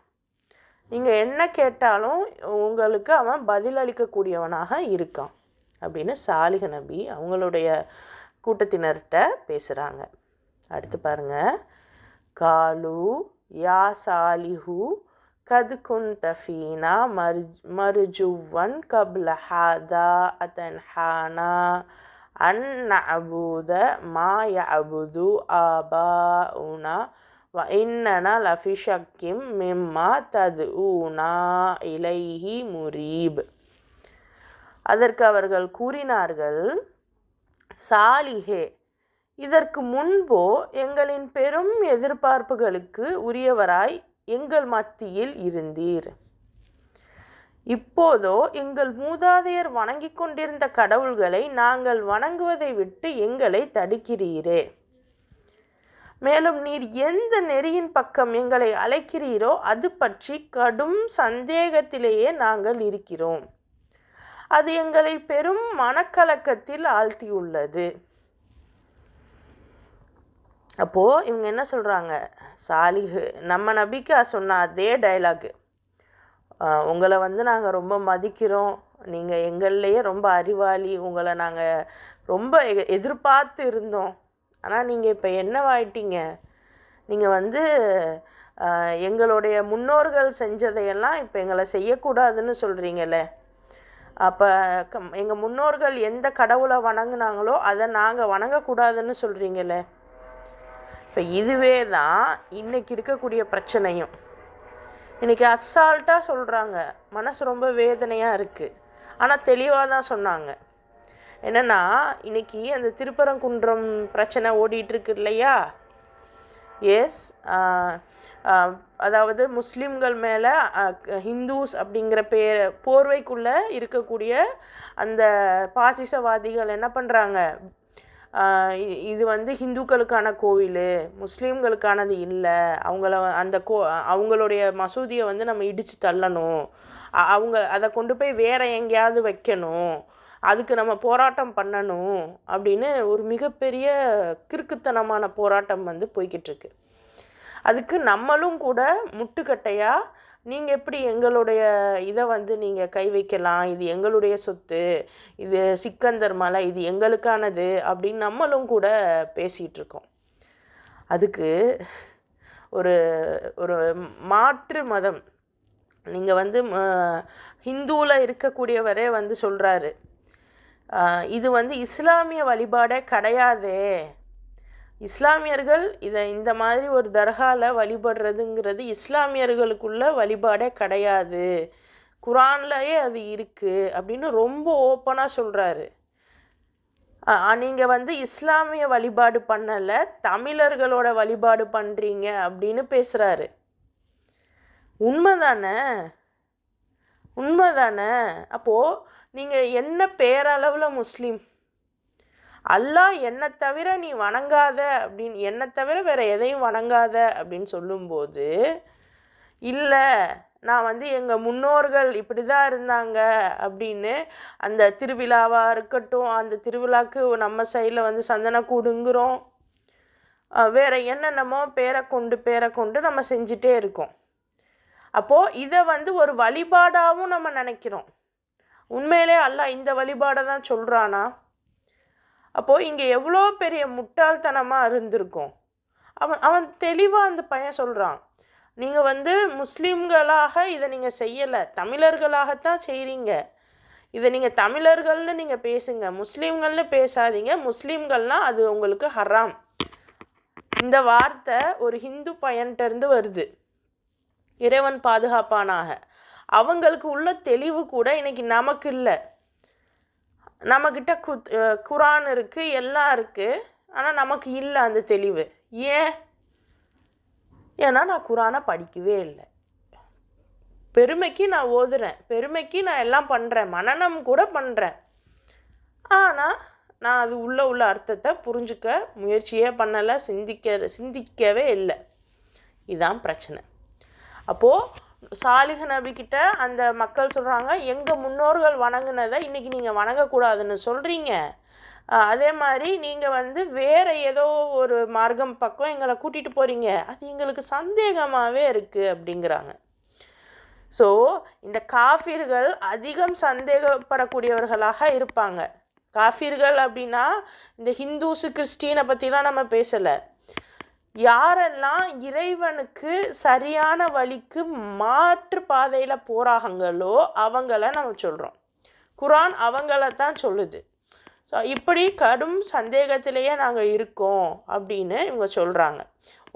நீங்கள் என்ன கேட்டாலும் உங்களுக்கு அவன் பதிலளிக்கக்கூடியவனாக இருக்கான் அப்படின்னு சாலிஹ் நபி அவங்களுடைய கூட்டத்தினர்கிட்ட பேசுகிறாங்க. அடுத்து பாருங்கள். காலு யா சாலிஹு கது குன்த ஃபீனா மர்ஜுவன் கப்ல ஹாதா அதன்ஹானா அன் நஅபுத மா யஅபுது ஆபாஉனா வ இன்னனா லஃபி ஷக்கிம் மிம்மா தத்ஊனா இலைஹி முரீப். அதற்கு அவர்கள் கூறினார்கள், சாலிஹே, இதற்கு முன்போ எங்களின் பெரும் எதிர்பார்ப்புகளுக்கு உரியவராய் எங்கள் மத்தியில் இருந்தீர். இப்போதோ எங்கள் மூதாதையர் வணங்கி கொண்டிருந்த கடவுள்களை நாங்கள் வணங்குவதை விட்டு எங்களை தடுக்கிறீரே. மேலும் நீர் எந்த நெறியின் பக்கம் எங்களை அழைக்கிறீரோ அது பற்றி கடும் சந்தேகத்திலேயே நாங்கள் இருக்கிறோம். அது எங்களை பெரும் மனக்கலக்கத்தில் ஆழ்த்தியுள்ளது. அப்போது இவங்க என்ன சொல்கிறாங்க, சாலிஹ் நம்ம நபிக்கு சொன்ன அதே டைலாகு, உங்களை நாங்கள் ரொம்ப மதிக்கிறோம், நீங்கள் எங்கள்லேயே ரொம்ப அறிவாளி, உங்களை நாங்கள் ரொம்ப எதிர்பார்த்து இருந்தோம், ஆனால் நீங்கள் இப்போ என்னவாயிட்டீங்க, நீங்கள் எங்களுடைய முன்னோர்கள் செஞ்சதையெல்லாம் இப்போ எங்களை செய்யக்கூடாதுன்னு சொல்கிறீங்களே. அப்போ எங்கள் முன்னோர்கள் எந்த கடவுளை வணங்குனாங்களோ அதை நாங்கள் வணங்கக்கூடாதுன்னு சொல்கிறீங்களே. இப்போ இதுவே தான் இன்றைக்கி இருக்கக்கூடிய பிரச்சனையும். இன்றைக்கி அசால்ட்டாக சொல்கிறாங்க, மனசு ரொம்ப வேதனையாக இருக்குது, ஆனால் தெளிவாக தான் சொன்னாங்க. என்னென்னா, இன்றைக்கி அந்த திருப்பரங்குன்றம் பிரச்சனை ஓடிட்டுருக்கு இல்லையா. எஸ், அதாவது முஸ்லீம்கள் மேலே ஹிந்துஸ் அப்படிங்கிற போர்வைக்குள்ளே இருக்கக்கூடிய அந்த பாசிசவாதிகள் என்ன பண்ணுறாங்க, இது ஹிந்துக்களுக்கான கோவில், முஸ்லீம்களுக்கானது இல்லை, அவங்களுடைய மசூதியை நம்ம இடித்து தள்ளணும், அதை கொண்டு போய் வேறு எங்கேயாவது வைக்கணும், அதுக்கு நம்ம போராட்டம் பண்ணணும் அப்படின்னு ஒரு மிகப்பெரிய கிறுக்குத்தனமான போராட்டம் போய்கிட்டுருக்கு. அதுக்கு நம்மளும் கூட முட்டுக்கட்டையாக, நீங்கள் எப்படி எங்களுடைய இதை நீங்கள் கை வைக்கலாம், இது எங்களுடைய சொத்து, இது சிக்கந்தர் மலை, இது எங்களுக்கானது அப்படின்னு நம்மளும் கூட பேசிகிட்ருக்கோம். அதுக்கு ஒரு ஒரு மாற்று மதம், நீங்கள் ஹிந்துவில் இருக்கக்கூடியவரே சொல்கிறாரு, இது இஸ்லாமிய வழிபாடே கிடையாதே, இஸ்லாமியர்கள் இந்த மாதிரி ஒரு தர்காவில் வழிபடுறதுங்கிறது இஸ்லாமியர்களுக்குள்ள வழிபாடே கிடையாது, குரான்லேயே அது இருக்குது அப்படின்னு ரொம்ப ஓப்பனாக சொல்கிறாரு. நீங்கள் இஸ்லாமிய வழிபாடு பண்ணலை, தமிழர்களோட வழிபாடு பண்ணுறீங்க அப்படின்னு பேசுகிறாரு. உண்மைதானே? அப்போது நீங்கள் என்ன பேரளவில் முஸ்லீம், அல்லாஹ் என்னை தவிர நீ வணங்காத அப்படின்னு, என்னை தவிர வேறு எதையும் வணங்காத அப்படின்னு சொல்லும்போது, இல்லை நான் எங்கள் முன்னோர்கள் இப்படி தான் இருந்தாங்க அப்படின்னு அந்த திருவிழாவாக இருக்கட்டும், அந்த திருவிழாவுக்கு நம்ம சைடில் சந்தனக்கூடுங்கிறோம், வேறு என்னென்னமோ பேரை கொண்டு நம்ம செஞ்சிட்டே இருக்கோம். அப்போது இதை ஒரு வழிபாடாகவும் நம்ம நினைக்கிறோம். உண்மையிலே அல்லாஹ் இந்த வழிபாடை தான் சொல்கிறானா? அப்போது இங்கே எவ்வளோ பெரிய முட்டாள்தனமாக இருந்திருக்கும். அவன் தெளிவாக அந்த பையன் சொல்கிறான், நீங்கள் முஸ்லீம்களாக இதை நீங்கள் செய்யலை, தமிழர்களாகத்தான் செய்கிறீங்க. இதை நீங்கள் தமிழர்கள்னு நீங்கள் பேசுங்க, முஸ்லீம்கள்னு பேசாதீங்க. முஸ்லீம்கள்னால் அது உங்களுக்கு ஹராம். இந்த வார்த்தை ஒரு ஹிந்து பையன்கிட்டருந்து வருது. இறைவன் பாதுகாப்பானாக. அவங்களுக்கு உள்ள தெளிவு கூட இன்னைக்கு நமக்கு இல்லை. நம்மக்கிட்ட குரான் இருக்குது, எல்லாம் இருக்குது, ஆனால் நமக்கு இல்லை அந்த தெளிவு. ஏன்னா நான் குரானை படிக்கவே இல்லை. பெருமைக்கு நான் ஓதுறேன், பெருமைக்கு நான் எல்லாம் பண்ணுறேன், மனனம் கூட பண்ணுறேன். ஆனால் நான் அது உள்ள அர்த்தத்தை புரிஞ்சுக்க முயற்சியே பண்ணலை, சிந்திக்கவே இல்லை. இதுதான் பிரச்சனை. அப்போது சாலிஹ் நபிக்கிட்ட அந்த மக்கள் சொல்கிறாங்க, எங்கள் முன்னோர்கள் வணங்கினதை இன்றைக்கி நீங்கள் வணங்கக்கூடாதுன்னு சொல்கிறீங்க. அதே மாதிரி நீங்கள் வேறு ஏதோ ஒரு மார்க்கம் பக்கம் எங்களை கூட்டிகிட்டு போகிறீங்க, அது எங்களுக்கு சந்தேகமாகவே இருக்குது அப்படிங்கிறாங்க. ஸோ இந்த காஃபிர்கள் அதிகம் சந்தேகப்படக்கூடியவர்களாக இருப்பாங்க. காஃபிர்கள் அப்படின்னா இந்த ஹிந்துஸு கிறிஸ்டினை பற்றிலாம் நம்ம பேசலை. யாரெல்லாம் இறைவனுக்கு சரியான வழிக்கு மாற்று பாதையில் போகிறாங்களோ அவங்கள நம்ம சொல்கிறோம். குரான் அவங்கள தான் சொல்லுது. ஸோ இப்படி கடும் சந்தேகத்திலேயே நாங்கள் இருக்கோம் அப்படின்னு இவங்க சொல்கிறாங்க.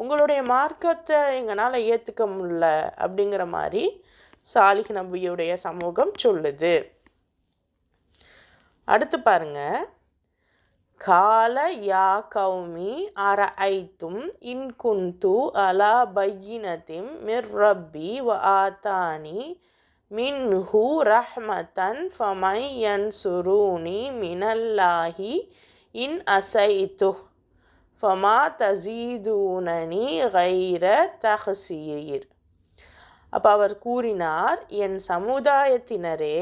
உங்களுடைய மார்க்கத்தை எங்களால் ஏற்றுக்க முடியல அப்படிங்கிற மாதிரி சாலிஹ் நபியுடைய சமூகம் சொல்லுது. அடுத்து பாருங்க, கால யா கௌமி அரஐத்தும் இன்குந்து அலா பையினத்திம் மிர் ரப்பி வ ஆத்தானி மின்ஹு ரஹ்மதன் ஃபமை யன்சுரூனி மினல்லாஹி இன் அசைத்து ஃபமா தஸீதூனனி கைர தஹ்சீர். அப்போ அவர் கூறினார், என் சமுதாயத்தினரே,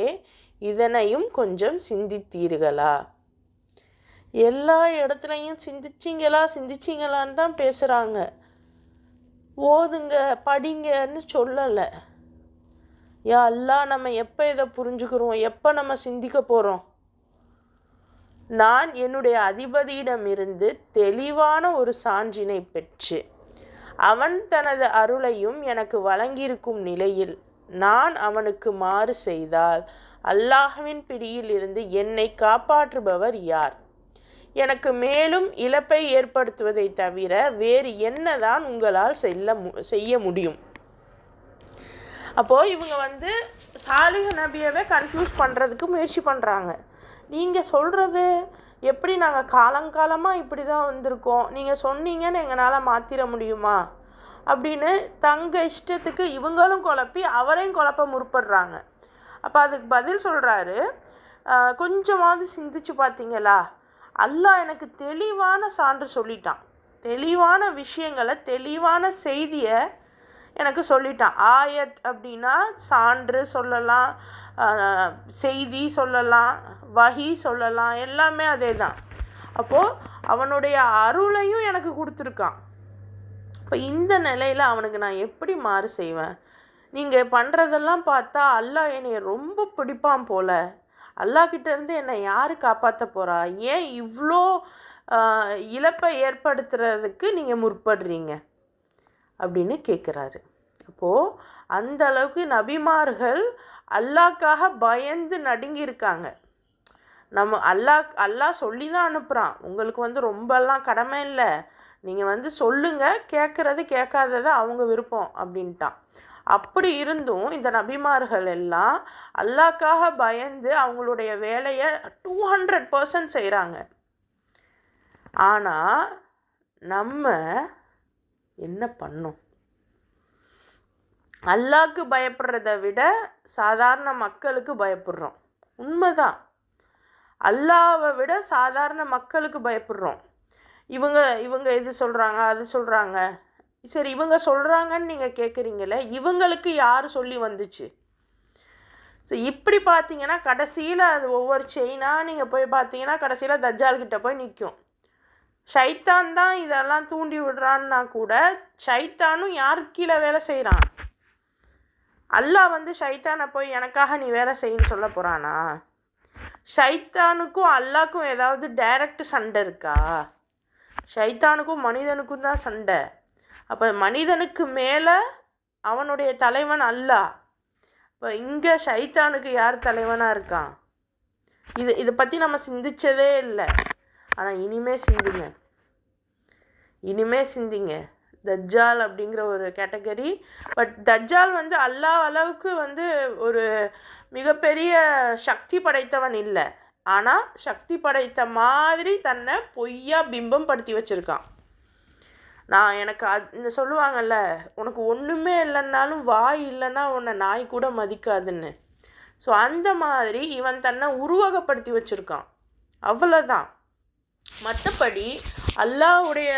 இதனையும் கொஞ்சம் சிந்தித்தீர்களா? எல்லா இடத்துலையும் சிந்திச்சிங்களான்னு தான் பேசுகிறாங்க. ஓதுங்க படிங்கன்னு சொல்லலை. யா அல்லாஹ், நம்ம எப்போ இதை புரிஞ்சுக்கிறோம், எப்போ நம்ம சிந்திக்க போகிறோம்? நான் என்னுடைய அதிபதியிடமிருந்து தெளிவான ஒரு சான்றினை பெற்று அவன் தனது அருளையும் எனக்கு வழங்கியிருக்கும் நிலையில் நான் அவனுக்கு மாறு செய்தால் அல்லாஹ்வின் பிடியில் இருந்து என்னை காப்பாற்றுபவர் யார்? எனக்கு மேலும் இழப்பை ஏற்படுத்துவதை தவிர வேறு என்னதான் உங்களால் செய்ய முடியும்? அப்போது இவங்க சாலிஹ் நபியவே கன்ஃபியூஸ் பண்ணுறதுக்கு முயற்சி பண்ணுறாங்க. நீங்கள் சொல்கிறது எப்படி? நாங்கள் காலங்காலமாக இப்படி தான் வந்திருக்கோம், நீங்கள் சொன்னீங்கன்னு எங்களால் மாற்றிட முடியுமா அப்படின்னு தங்க இஷ்டத்துக்கு இவங்களும் குழப்பி அவரையும் குழப்ப முற்படுறாங்க. அப்போ அதுக்கு பதில் சொல்கிறாரு, கொஞ்சமாவது சிந்திச்சு பார்த்தீங்களா? அல்லாஹ் எனக்கு தெளிவான சான்று சொல்லிட்டான், தெளிவான விஷயங்களை, தெளிவான செய்தியை எனக்கு சொல்லிட்டான். ஆயத் அப்படின்னா சான்று சொல்லலாம், செய்தி சொல்லலாம், வஹி சொல்லலாம், எல்லாமே அதே தான். அப்போது அவனுடைய அருளையும் எனக்கு கொடுத்துருக்கான். இப்போ இந்த நிலையில் அவனுக்கு நான் எப்படி மாறு செய்வேன்? நீங்கள் பண்ணுறதெல்லாம் பார்த்தா அல்லாஹ் என்னை ரொம்ப பிடிப்பான் போல. அல்லாஹ்கிட்டேருந்து என்னை யார் காப்பாற்ற போகிறா? ஏன் இவ்வளோ இழப்பை ஏற்படுத்துறதுக்கு நீங்கள் முற்படுறீங்க அப்படின்னு கேட்குறாரு. அப்போது அந்த அளவுக்கு நபிமார்கள் அல்லாஹ்க்காக பயந்து நடுங்கியிருக்காங்க. நம்ம அல்லாஹ் சொல்லி தான் அனுப்புகிறான். உங்களுக்கு ரொம்பலாம் கடமை இல்லை, நீங்கள் சொல்லுங்கள், கேட்குறது கேட்காததை அவங்க விருப்பம் அப்படின்ட்டான். அப்படி இருந்தும் இந்த நபிமார்கள் எல்லாம் அல்லாஹ்க்காக பயந்து அவங்களுடைய வேலையை 200% செய்கிறாங்க. ஆனால் நம்ம என்ன பண்ணோம்? அல்லாஹ்க்கு பயப்படுறதை விட சாதாரண மக்களுக்கு பயப்படுறோம். உண்மைதான், அல்லாஹ்வை விட சாதாரண மக்களுக்கு பயப்படுறோம். இவங்க இது சொல்கிறாங்க, அது சொல்கிறாங்க. சரி, இவங்க சொல்கிறாங்கன்னு நீங்கள் கேட்குறீங்களே, இவங்களுக்கு யார் சொல்லி வந்துச்சு? ஸோ இப்படி பார்த்தீங்கன்னா கடைசியில் அது ஒவ்வொரு செயினாக நீங்கள் போய் பார்த்தீங்கன்னா கடைசியில் தஜ்ஜால்கிட்ட போய் நிற்கும். ஷைத்தான் தான் இதெல்லாம் தூண்டி விடுறான்னா கூட ஷைத்தானும் யாருக்கு கீழே வேலை செய்கிறான்? அல்லாஹ் ஷைத்தானை போய் எனக்காக நீ வேலை செய்யன்னு சொல்ல போகிறானா? ஷைத்தானுக்கும் அல்லாஹ்க்கும் ஏதாவது டைரக்ட் சண்டை இருக்கா? ஷைத்தானுக்கும் மனிதனுக்கும் தான் சண்டை. அப்போ மனிதனுக்கு மேலே அவனுடைய தலைவன் அல்லாஹ். இப்போ இங்கே ஷைத்தானுக்கு யார் தலைவனாக இருக்கான்? இதை பற்றி நம்ம சிந்திச்சதே இல்லை. ஆனால் இனிமே சிந்திங்க. தஜ்ஜால் அப்படிங்கிற ஒரு கேட்டகரி. பட் தஜ்ஜால் வந்து அல்லாஹ் அளவுக்கு வந்து ஒரு மிகப்பெரிய சக்தி படைத்தவன் இல்லை. ஆனால் சக்தி படைத்த மாதிரி தன்னை பொய்யா பிம்பம் படுத்தி வச்சுருக்கான். எனக்கு சொல்லுவாங்கல்ல, உனக்கு ஒன்றுமே இல்லைன்னாலும் வாய் இல்லைன்னா உன்னை நாய் கூட மதிக்காதுன்னு. ஸோ அந்த மாதிரி இவன் தன்னை உருவகப்படுத்தி வச்சுருக்கான், அவ்வளோதான். மற்றபடி அல்லாஹ்வுடைய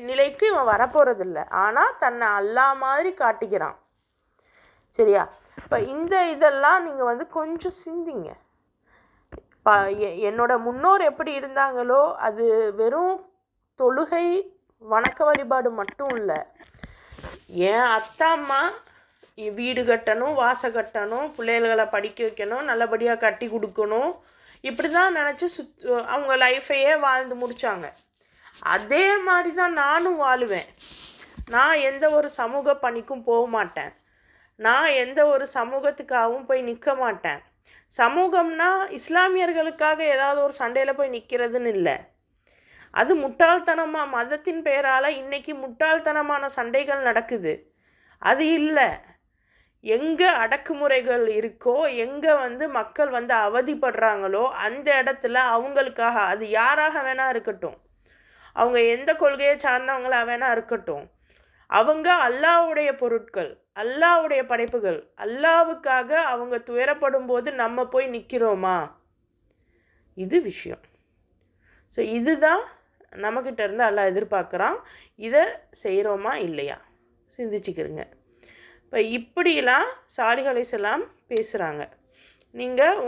நிலைக்கு இவன் வரப்போகிறதில்ல. ஆனால் தன்னை அல்லாஹ் மாதிரி காட்டிக்கிறான். சரியா? இப்போ இதெல்லாம் நீங்கள் வந்து கொஞ்சம் சிந்திங்க. என்னோட முன்னோர் எப்படி இருந்தாங்களோ அது வெறும் தொழுகை வணக்க வழிபாடு மட்டும் இல்லை. என் அத்தா அம்மா வீடு கட்டணும், வாசை கட்டணும், பிள்ளைகளை படிக்க வைக்கணும், நல்லபடியாக கட்டி கொடுக்கணும், இப்படி தான் நினச்சி அவங்க லைஃபையே வாழ்ந்து முடித்தாங்க. அதே மாதிரி தான் நானும் வாழுவேன். நான் எந்த ஒரு சமூக பணிக்கும் போக மாட்டேன். நான் எந்த ஒரு சமூகத்துக்காகவும் போய் நிற்க மாட்டேன். சமூகம்னா இஸ்லாமியர்களுக்காக ஏதாவது ஒரு சண்டையில் போய் நிற்கிறதுன்னு இல்லை. அது முட்டாள்தனமாக மதத்தின் பெயரால் இன்றைக்கி முட்டாள்தனமான சண்டைகள் நடக்குது. அது இல்லை. எங்கே அடக்குமுறைகள் இருக்கோ, எங்கே வந்து மக்கள் வந்து அவதிப்படுறாங்களோ அந்த இடத்துல அவங்களுக்காக, அது யாராக வேணா இருக்கட்டும், அவங்க எந்த கொள்கையை சார்ந்தவங்களாக வேணா இருக்கட்டும், அவங்க அல்லாஹ்வுடைய பொருட்கள், அல்லாஹ்வுடைய படைப்புகள், அல்லாஹ்வுக்காக அவங்க துயரப்படும் போது நம்ம போய் நிற்கிறோமா? இது விஷயம். ஸோ இதுதான் நம்மக்கிட்ட இருந்து அல்லாஹ் எதிர்பார்க்குறான். இதை செய்கிறோமா இல்லையா சிந்திச்சுக்கிறங்க. இப்போ இப்படிலாம் சாலிஹ் அலைஹிஸ்ஸலாம் பேசுகிறாங்க. நீங்கள்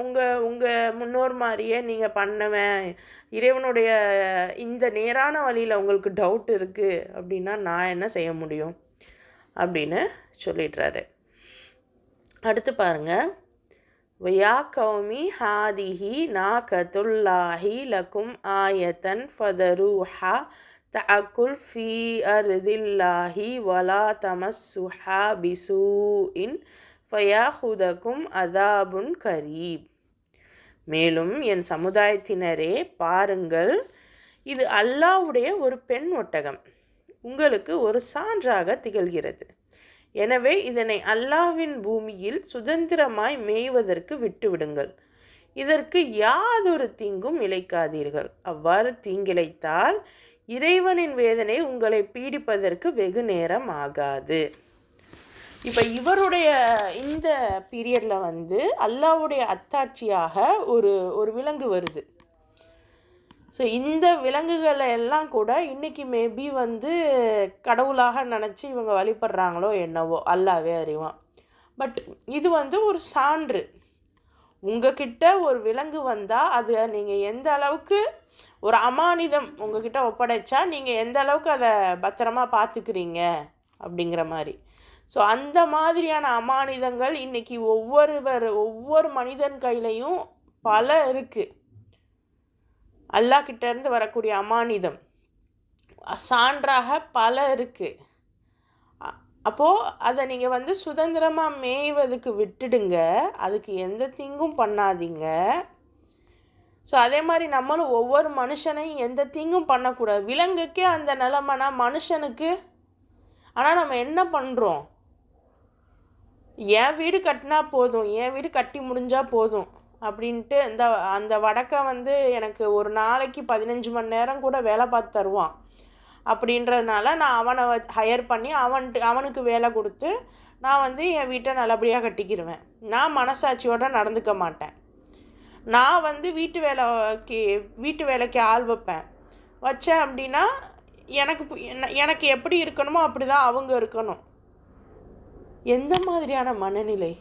உங்கள் முன்னோர் மாதிரியே நீங்கள் பண்ணுவேன், இறைவனுடைய இந்த நேரான வழியில் உங்களுக்கு டவுட் இருக்குது அப்படின்னா நான் என்ன செய்ய முடியும் அப்படின்னு சொல்லிடுறாரு. அடுத்து பாருங்கள். வயா கௌமி ஹாதிஹி நாகத்துல்லாஹி லக்கும் ஆயத்தன் ஃபதரூஹா தஅக்குல் ஃபீ அர்தில்லாஹி வலா தமஸ்ஸுஹா பிசூஇன் ஃபயாஹுதக்கும் அதாபுன் கரீப். மேலும் என் சமுதாயத்தினரே பாருங்கள், இது அல்லாஹ்வுடைய ஒரு பெண் ஒட்டகம் உங்களுக்கு ஒரு சான்றாக திகழ்கிறது. எனவே இதனை அல்லாஹ்வின் பூமியில் சுதந்திரமாய் மேய்வதற்கு விட்டுவிடுங்கள். இதற்கு யாதொரு தீங்கும் இழைக்காதீர்கள். அவ்வாறு தீங்கிழைத்தால் இறைவனின் வேதனை உங்களை பீடிப்பதற்கு வெகு நேரம் ஆகாது. இப்போ இவருடைய இந்த பீரியடில் வந்து அல்லாஹ்வுடைய அத்தாட்சியாக ஒரு விலங்கு வருது. ஸோ இந்த விலங்குகளை எல்லாம் கூட இன்றைக்கி மேபி வந்து கடவுளாக நினச்சி இவங்க வழிபடுறாங்களோ என்னவோ, அல்லாஹ்வே அறிவான். பட் இது வந்து ஒரு சான்று. உங்ககிட்ட ஒரு விலங்கு வந்தால் அது நீங்கள் எந்த அளவுக்கு ஒரு அமானிதம் உங்ககிட்ட ஒப்படைச்சா நீங்கள் எந்த அளவுக்கு அதை பத்திரமா பார்த்துக்கிறீங்க அப்படிங்கிற மாதிரி. ஸோ அந்த மாதிரியான அமானிதங்கள் இன்றைக்கி ஒவ்வொரு மனிதன் கையிலையும் பல இருக்குது. அல்லாஹ் கிட்டேருந்து வரக்கூடிய அமானிதம் சான்றாக பல இருக்குது. அப்போது அதை நீங்கள் வந்து சுதந்திரமாக மேய்வதுக்கு விட்டுடுங்க, அதுக்கு எந்த தீங்கும் பண்ணாதீங்க. ஸோ அதே மாதிரி நம்மளும் ஒவ்வொரு மனுஷனையும் எந்த தீங்கும் பண்ணக்கூடாது. விலங்குக்கே அந்த நிலைமைனா மனுஷனுக்கு. ஆனால் நம்ம என்ன பண்ணுறோம்? என் வீடு கட்டினா போதும், என் வீடு கட்டி முடிஞ்சால் போதும் அப்படின்ட்டு அந்த வடக்கை வந்து எனக்கு ஒரு நாளைக்கு 15 மணி நேரம் கூட வேலை பார்த்து தருவான். அப்படின்றதுனால நான் அவனை ஹையர் பண்ணி அவனுக்கு வேலை கொடுத்து நான் வந்து என் வீட்டை நல்லபடியாக கட்டிக்கிடுவேன். நான் மனசாட்சியோடு நடந்துக்க மாட்டேன். நான் வந்து வீட்டு வேலைக்கு ஆள் வச்சேன் அப்படின்னா எனக்கு எப்படி இருக்கணுமோ அப்படி தான் அவங்க இருக்கணும். எந்த மாதிரியான மனநிலை?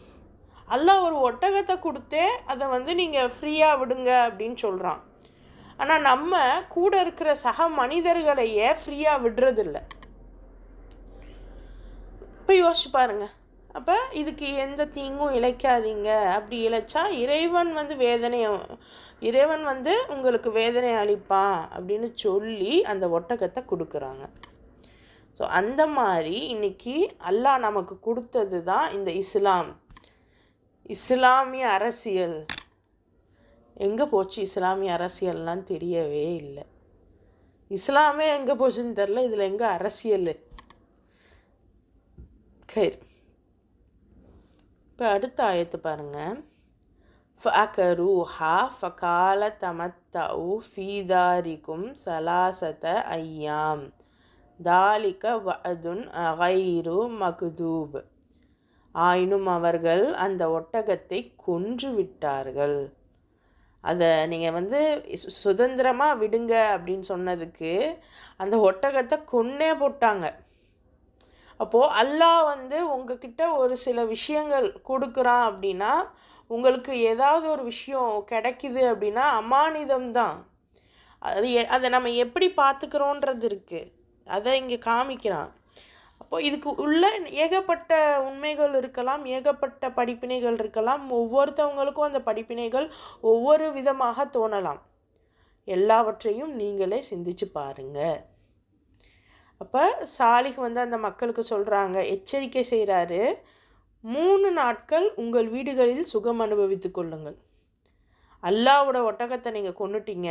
அல்லாஹ் ஒரு ஒட்டகத்தை கொடுத்தே அதை வந்து நீங்கள் ஃப்ரீயாக விடுங்க அப்படின்னு சொல்கிறான். ஆனால் நம்ம கூட இருக்கிற சக மனிதர்களையே ஃப்ரீயாக விடுறதில்ல. இப்போ யோசிச்சு பாருங்க. அப்போ இதுக்கு எந்த தீங்கும் இழைக்காதீங்க. அப்படி இழைச்சா இறைவன் வந்து உங்களுக்கு வேதனை அளிப்பான் அப்படின்னு சொல்லி அந்த ஒட்டகத்தை கொடுக்குறாங்க. ஸோ அந்த மாதிரி இன்றைக்கி அல்லாஹ் நமக்கு கொடுத்தது தான் இந்த இஸ்லாமிய அரசியல். எங்கே போச்சு இஸ்லாமிய அரசியல்லாம் தெரியவே இல்லை. இஸ்லாமே எங்கே போச்சுன்னு தெரில, இதில் எங்கே அரசியல்? சரி, இப்போ அடுத்த ஆயத்து பாருங்கள். ஃபஅகரூஹா ஃபகால தமத்தஉ ஃபீதாரிக்கும் சலாசத ஐயாம் தாலிக வஅதுன் கைரு மக்தூப். ஆயினும் அவர்கள் அந்த ஒட்டகத்தை கொன்று விட்டார்கள். அதை நீங்கள் சுதந்திரமாக விடுங்க அப்படின்னு சொன்னதுக்கு அந்த ஒட்டகத்தை கொன்னே போட்டாங்க. அப்போது அல்லாஹ் உங்ககிட்ட ஒரு சில விஷயங்கள் கொடுக்குறான் அப்படின்னா, உங்களுக்கு ஏதாவது ஒரு விஷயம் கிடைக்குது அப்படின்னா அமானிதம்தான். அதை நம்ம எப்படி பார்த்துக்கிறோன்றது இருக்குது, அதை இங்கே காமிக்கிறான். அப்போது இதுக்கு உள்ள ஏகப்பட்ட உண்மைகள் இருக்கலாம், ஏகப்பட்ட படிப்பினைகள் இருக்கலாம். ஒவ்வொருத்தவங்களுக்கும் அந்த படிப்பினைகள் ஒவ்வொரு விதமாக தோணலாம். எல்லாவற்றையும் நீங்களே சிந்திச்சு பாருங்கள். அப்போ சாலிஹ் அந்த மக்களுக்கு சொல்கிறாங்க, எச்சரிக்கை செய்கிறாரு, 3 நாட்கள் உங்கள் வீடுகளில் சுகம் அனுபவித்து கொள்ளுங்கள். அல்லாவோட ஒட்டகத்தை நீங்கள் கொன்னுட்டீங்க,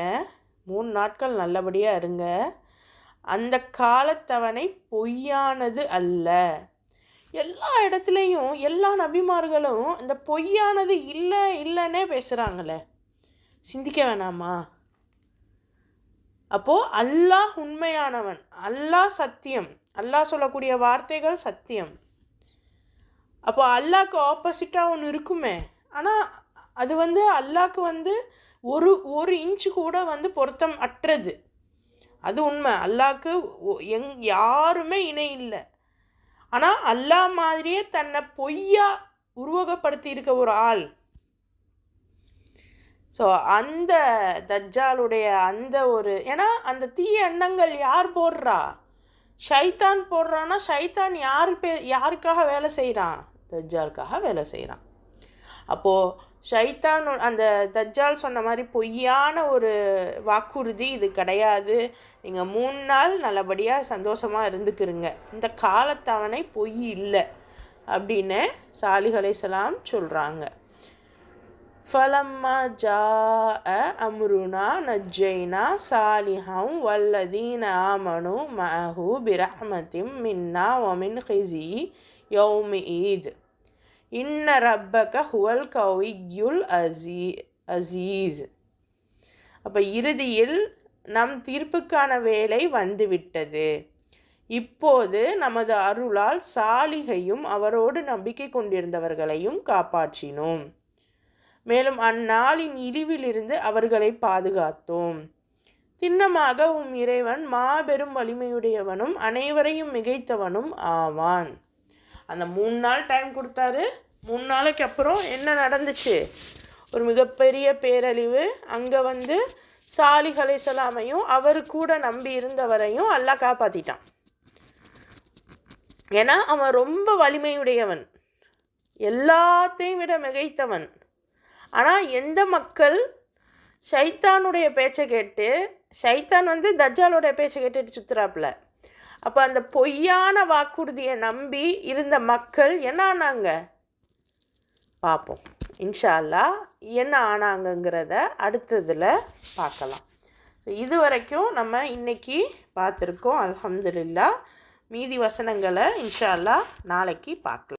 3 நாட்கள் நல்லபடியாக இருங்க. அந்த காலத்தவணை பொய்யானது அல்ல. எல்லா இடத்துலையும் எல்லா நபிமார்களும் இந்த பொய்யானது இல்லைன்னே பேசுகிறாங்களே, சிந்திக்க வேணாமா? அப்போது அல்லாஹ் உண்மையானவன், அல்லாஹ் சத்தியம், அல்லாஹ் சொல்லக்கூடிய வார்த்தைகள் சத்தியம். அப்போ அல்லாஹ்க்கு ஆப்போசிட்டாக ஒன்று இருக்குமே, ஆனால் அது அல்லாஹ்க்கு ஒரு இன்ச்சு கூட பொருத்தம் அற்றது. அது உண்மை. அல்லாஹ்க்கு யாருமே இணை இல்லை. ஆனால் அல்லாஹ் மாதிரியே தன்னை பொய்யா உருவகப்படுத்தி இருக்க ஒரு ஆள். ஸோ அந்த தஜ்ஜாலுடைய ஏன்னா அந்த தீய எண்ணங்கள் யார் போடுறா? ஷைத்தான் போடுறான்னா, ஷைத்தான் யாருக்காக வேலை செய்கிறான்? தஜ்ஜாலுக்காக வேலை செய்கிறான். அப்போது ஷைத்தான் அந்த தஜ்ஜால் சொன்ன மாதிரி பொய்யான ஒரு வாக்குறுதி இது கிடையாது. நீங்கள் 3 நாள் நல்லபடியாக சந்தோஷமாக இருந்துக்கிறங்க, இந்த காலத்தவணை பொய் இல்லை அப்படின்னு சாலிஹ் அலைஹிஸ்ஸலாம் சொல்கிறாங்க. ஃபலம்மா ஜாஅ அம்ருனா நஜ்ஜைனா சாலிஹம் வல்லதீன ஆமனு மஅஹு பிரஹ்மத்திம் மின்னா வமின் ஹிஸி யௌமி ஈத் இன்ன ரப்பக ஹுவல் கவியுல் அசீஸ். அப்போ இறுதியில் நம் தீர்ப்புக்கான வேலை வந்துவிட்டது. இப்போது நமது அருளால் சாலிகையும் அவரோடு நம்பிக்கை கொண்டிருந்தவர்களையும் காப்பாற்றினோம். மேலும் அந்நாளின் இழிவிலிருந்து அவர்களை பாதுகாத்தோம். திண்ணமாக இறைவன் மாபெரும் வலிமையுடையவனும் அனைவரையும் மிகைத்தவனும் ஆவான். அந்த 3 நாள் டைம் கொடுத்தாரு. 3 நாளைக்கு அப்புறம் என்ன நடந்துச்சு? ஒரு மிகப்பெரிய பேரழிவு. அங்கே சாலிஹ் அலைஹிஸ்ஸலாமையும் அவர் கூட நம்பி இருந்தவரையும் அல்லாஹ் காப்பாற்றிட்டான். ஏன்னா அவன் ரொம்ப வலிமையுடையவன், எல்லாத்தையும் விட மிகைத்தவன். ஆனால் எந்த மக்கள் ஷைத்தானுடைய பேச்சை கேட்டு, ஷைத்தான் தஜ்ஜாலோடைய பேச்சை கேட்டுட்டு சுற்றுறாப்புல, அப்போ அந்த பொய்யான வாக்குறுதியை நம்பி இருந்த மக்கள் என்ன ஆனாங்க பார்ப்போம். இன்ஷா அல்லாஹ் என்ன ஆனாங்கங்கிறத அடுத்ததில் பார்க்கலாம். இது வரைக்கும் நம்ம இன்றைக்கி பார்த்துருக்கோம். அல்ஹம்துலில்லாஹ். மீதி வசனங்களை இன்ஷா அல்லாஹ் நாளைக்கு பார்க்கலாம்.